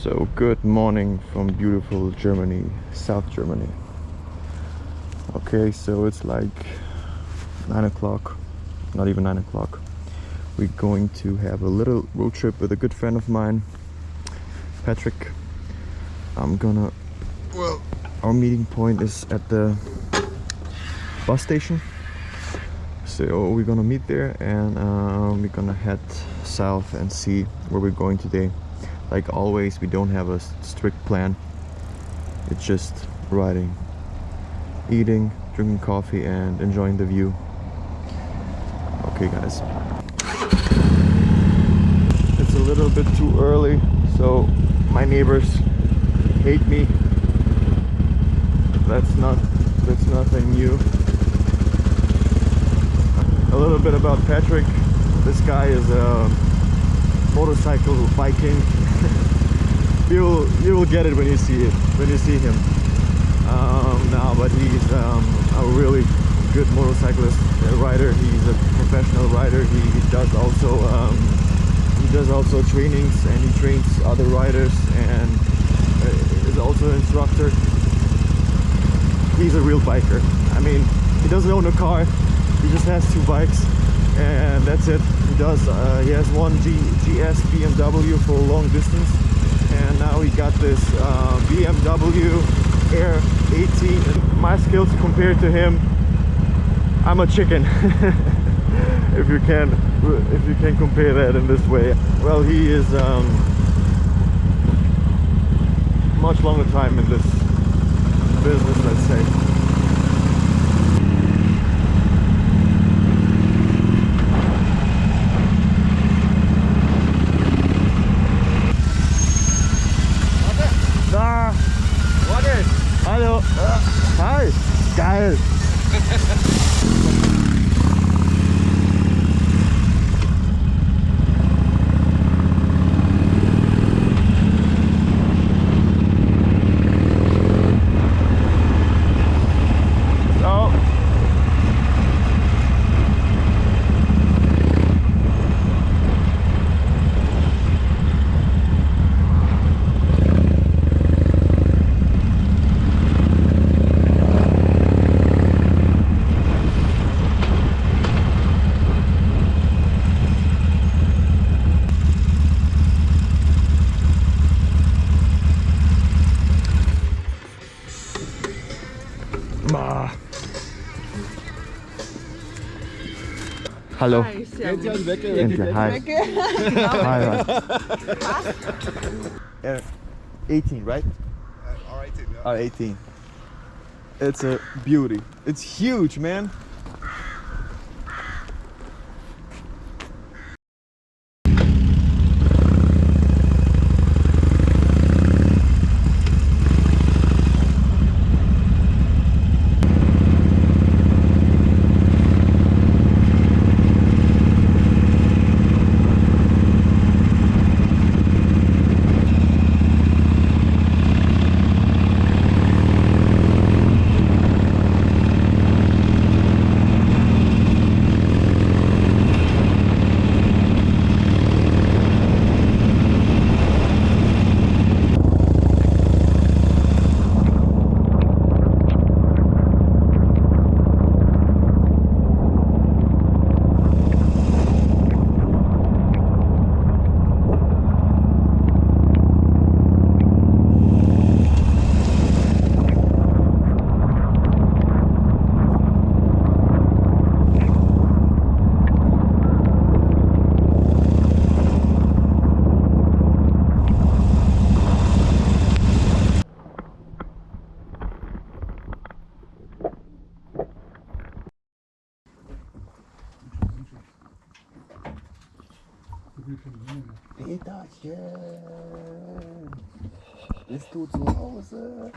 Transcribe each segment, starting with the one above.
So good morning from beautiful Germany, South Germany. Okay, so it's like 9 o'clock, not even 9 o'clock. We're going to have a little road trip with a good friend of mine, Patrick. Our meeting point is at the bus station. So we're gonna meet there and we're gonna head south and see where we're going today. Like always, we don't have a strict plan. It's just riding, eating, drinking coffee and enjoying the view. Okay guys. It's a little bit too early, so my neighbors hate me. That's nothing new. A little bit about Patrick. This guy is a motorcycle Viking. you will get it when you see him. But he's a really good motorcyclist, rider. He's a professional rider. He does also trainings, and he trains other riders and is also an instructor. He's a real biker. I mean, he doesn't own a car. He just has 2 bikes, and that's it. He has one GS BMW for long distance, and now he got this BMW R18. My skills compared to him, I'm a chicken. if you can compare that in this way. Well, he is much longer time in this business, let's say. Hallo. Hi. Geil. Hallo. Hi, servus. Hi. Hi. R18, right? R18, yeah. R18. It's a beauty. It's huge, man. Peterchen, bist du zu Hause?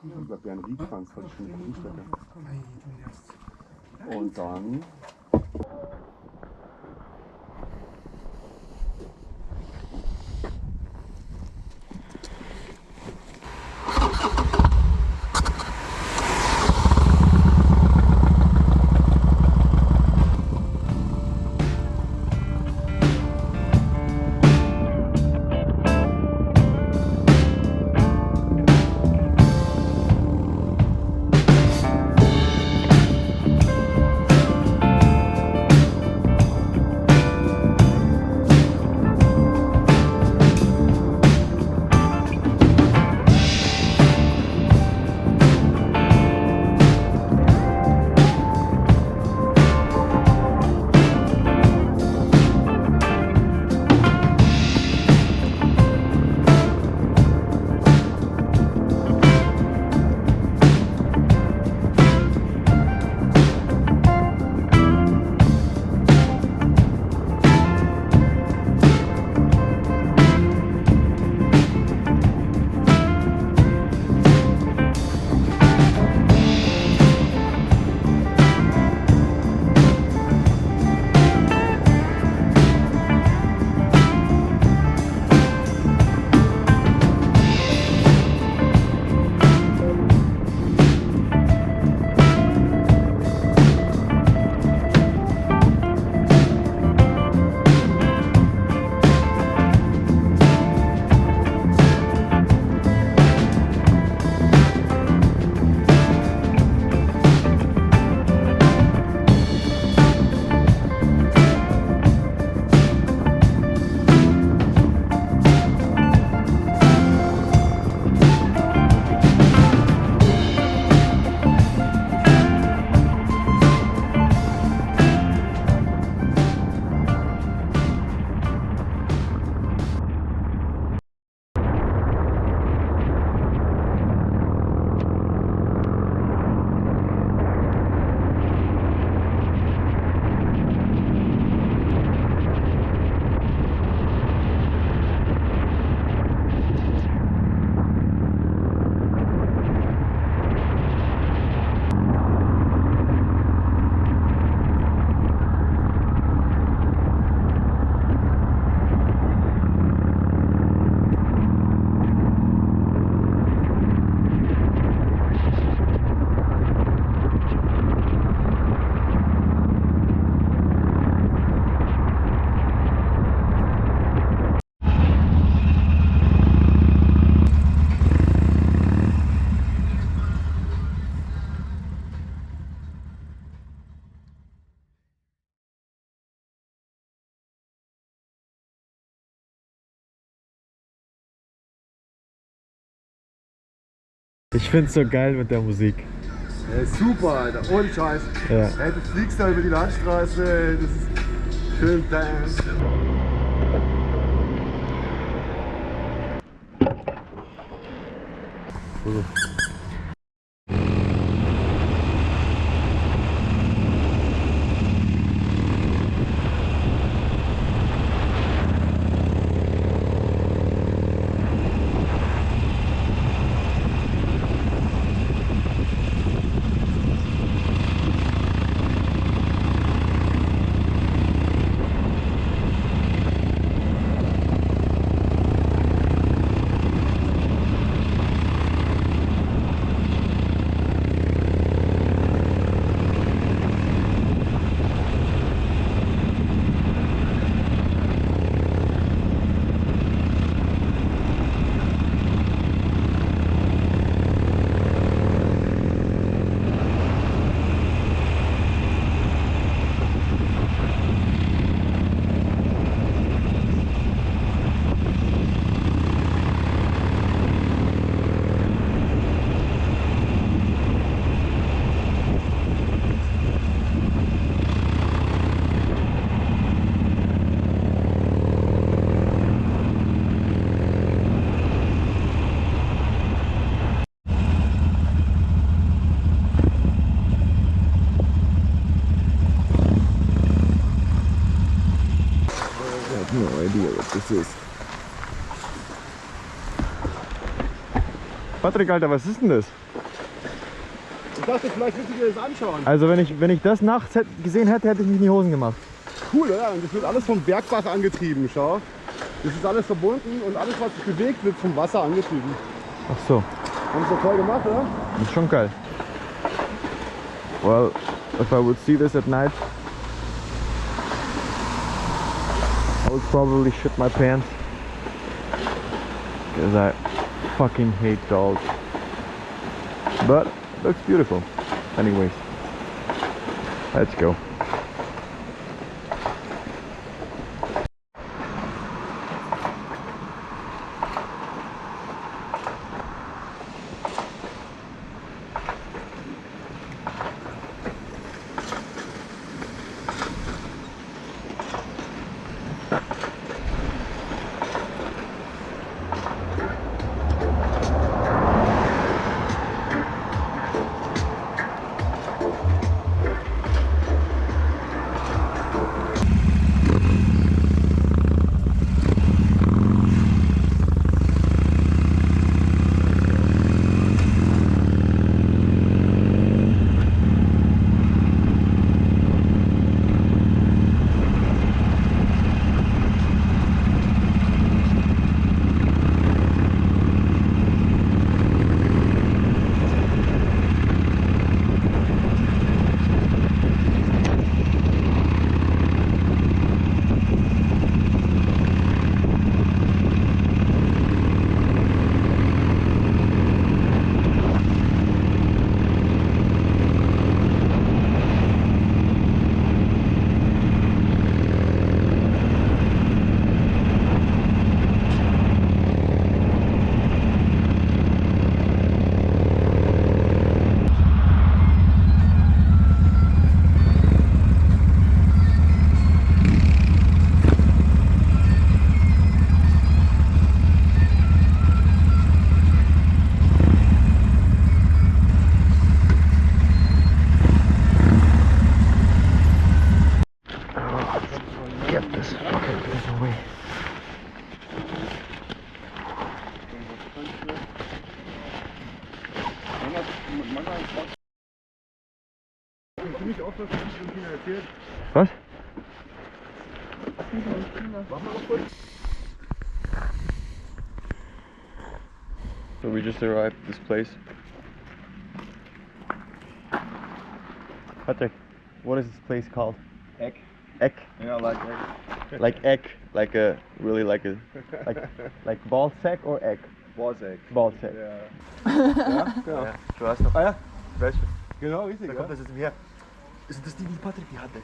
Ich glaube, Bernried fahren es voll schön Fußstrecke. Und dann Ich find's so geil mit der Musik. Ja, super, Alter, ohne Scheiß. Ja. Hey, du fliegst da über die Landstraße, das ist schön dance. No idea what this is. Patrick, Alter, was ist denn das? Ich dachte, vielleicht willst du dir das anschauen. Also wenn ich das nachts gesehen hätte, hätte ich mich in die Hosen gemacht. Cool, oder? Und das wird alles vom Bergbach angetrieben, schau. Das ist alles verbunden und alles, was sich bewegt, wird vom Wasser angetrieben. Ach so, Haben sie doch toll gemacht, oder? das ist schon geil. Well, if I would see this at night, I would probably shit my pants. Because I fucking hate dogs. But it looks beautiful. Anyways, let's go. Ziemlich oft, was ich Ihnen erzählt. Was? Machen wir noch kurz. So we just arrived at this place. Patrick, what is this place called? Egg. Egg? Yeah, like egg. Like egg, like a really like ball sack or egg? Ball sack. Ball sack. Ja. Ja, genau. Ja, du hast noch. Ah ja, Welche? genau, richtig. Da Ja. kommt das jetzt her. Sind das die Patrick die hatte?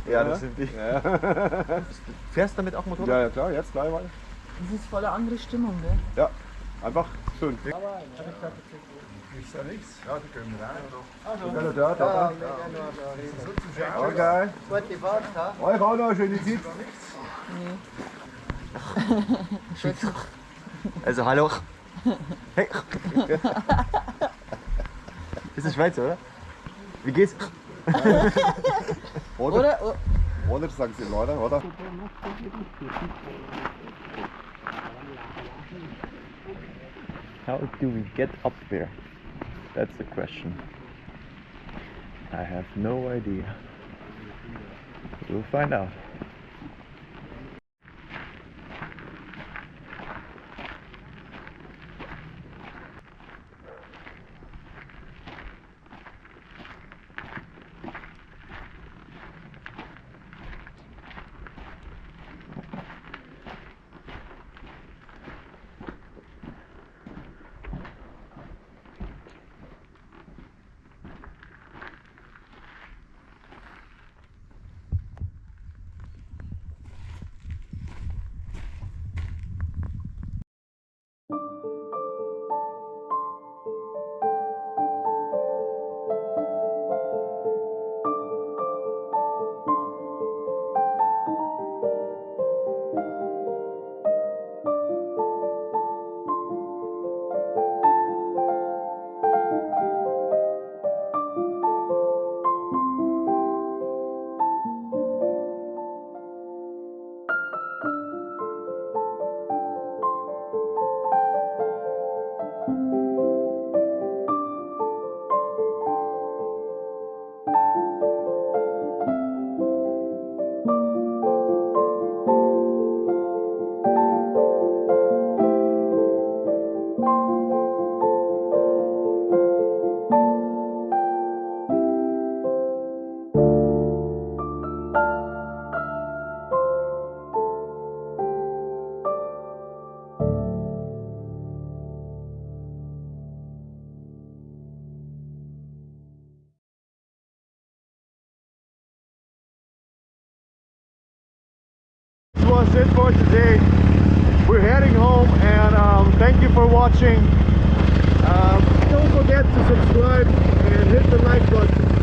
Ja, Ja, das sind die. Ja. Fährst du damit auch Motorrad? Ja, ja klar, jetzt gleich mal. Das ist voll eine andere Stimmung, ne? Ja, einfach schön. Ist da nichts? Ja, die können wir auch noch. Sogar noch dort, oder? So zum Schauen. Okay. Gute Fahrt, ha? Euch auch noch eine schöne Zeit. Also hallo. Hey. Ist das Schweizer, oder? Wie geht's? Oder sagen sie leider, oder? How do we get up there? That's the question. I have no idea. We'll find out. This was it for today. We're heading home, and thank you for watching. Don't forget to subscribe and hit the like button.